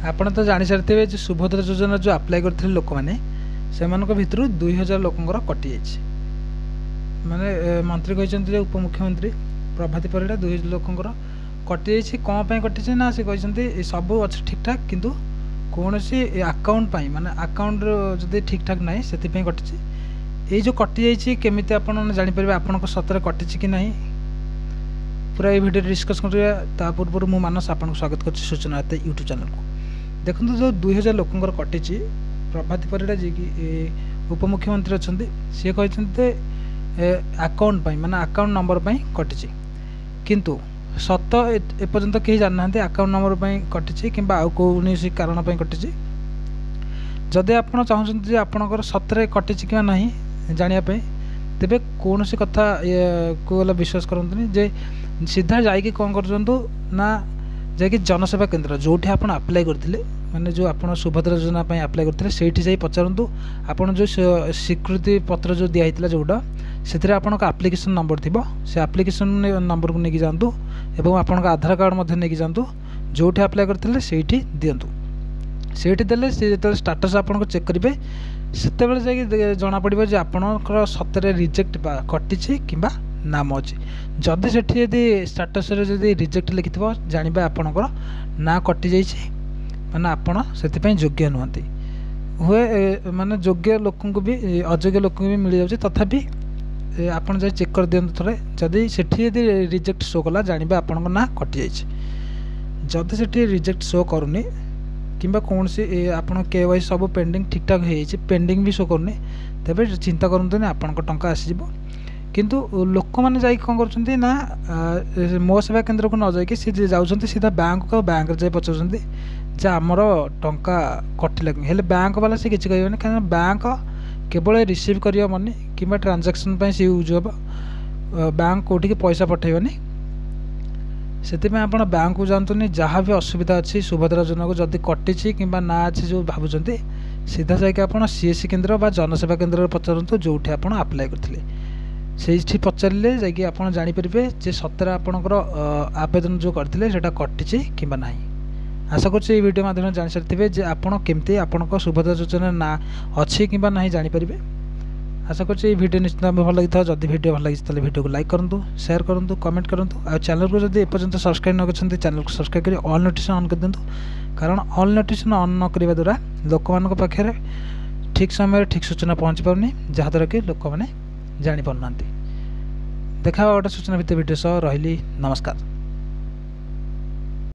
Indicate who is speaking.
Speaker 1: ଆପଣ ତ ଜାଣି ସାରିଥିବେ ଯେ ସୁଭଦ୍ରା ଯୋଜନା जो अप्लाई करथिले लोक माने सेमानक भितरु 2000 लोकंकर कटि जाइछि। माने मंत्री कहछन्ती जे उपमुख्यमंत्री प्रभाती परिडा 2000 लोकंकर कटि जाइछि। कोन पय कटिछि ना से कहछन्ती सब अछि ठीक ठाक किंतु कोनोसी अकाउंट पय माने अकाउंट जदि ठीक ठाक नै सेति पय कटिछि। ए जो कटि जाइछि केमिति आपण जानि परबे आपनको सतरे कटिछि कि नाही पूरा ये वीडियो डिस्कस करिया। ता पूर्व मु मानस आपन स्वागत करछि सूचना एते यूट्यूब चैनल को। देखो जो 2000 लोकंकर कटिछि प्रभाती परिडा जी की उपमुख्यमंत्री अच्छे सी कहते अकाउंट पाई माने अकाउंट नंबर पाई कटिछि किंतु सत एपर्यंत कहीं जान ना अकाउंट नंबर पाई कटिछि किंबा आउ कौनसी कारण पाई कटिछि। जदि आपण चाहते जे आपणकर सतरे कटिछि कि नाही जानिया पाई तेबे कौनसी कथा को गला विश्वास करंतनी जे सीधा जाइए कौन करजंतु ना जाकि जनसेवा केन्द्र जोठी आपण अप्लाई करथिले माने जो आपण सुभद्रा योजना पय अप्लाई करथिले सेठी जाई पचारंतु आपण जो स्वीकृति पत्र जो दिया हितला जोडा सेथिरे आपण का एप्लीकेशन नंबर थिबो से एप्लीकेशन नंबर को नेकी जानतु एवं आपण का आधार कार्ड मध्ये नेकी जानतु जोठी अप्लाई करथिले सेठी दियंतु। सेठी देले से जेते स्टेटस आपण को चेक करिवे सेते बेले जाई जणा पड़िबो जे आपणकर सतरे रिजेक्ट बा कटिछि किबा नाम अच्छे। जदि से स्टेटस जदि रिजेक्ट लिखि जानवे आपणकर ना कटि जाइए माने आपण से योग्य नुहति हुए माने योग्य लोक भी अयोग्य लोक भी मिल जाए तथापि आपड़ जा चेक कर दिखाँ थे जदि से रिजेक्ट शो कला जानवे आपण ना कटि जाइए। जदि से रिजेक्ट शो करूनी किंबा कौन सी आपन KYC सब पेंडिंग ठीक ठाक हो पेंडिंग भी शो करूनी तेरे चिंता करते आपण टंका आसीज किंतु लोक मैंने जा कौन कर ना मो सेवा केन्द्र को न जाकि सी जाऊँच सीधा बैंक को बैंक जाए पचार जे आमर टंका कटिला हेल्ले बैंक वाला सी किसी कहना कहीं बैंक केवल रिसीव कर मनी कि ट्रांजैक्शन सी यूज हम बैंक कौटी पैसा पठेबनी से आप बैंक को जानते जहाँ भी असुविधा अच्छी सुभद्रा योजना को जदि कटिछि कि ना अच्छी जो भावुं सीधा जाकि आप CSC केन्द्र बा जनसेवा केन्द्र पचारतु जोठी आप अप्लाई करथिले से पचारे जाकि आप जानीपर जे सतरे आपणकर आवेदन जो करते कटिछि कि ना। आशा कर वीडियो माध्यम जान सारी जे आपड़ केमती आपण सुभद्रा योजना ना अच्छी कि ना जानीपर। आशा कर वीडियो निश्चित भाव भल लगी था। जदि वीडियो भल लगी वीडियो को लाइक करूँ शेयर करूँ कमेंट करूँ आ चैनल को जब एपर्यंत सब्सक्राइब न कर चैनल को सब्सक्राइब कर ऑल नोटिफिकेशन ऑन कर दिंतु कारण ऑल नोटिफिकेशन ऑन न करने द्वारा लोक मान पाखे ठीक समय ठीक सूचना पहुँची पारनी जहाँद्वारा कि लोक मैंने जापार ना। देखा गोटे सूचना भित्तिक वीडियो सह रही नमस्कार।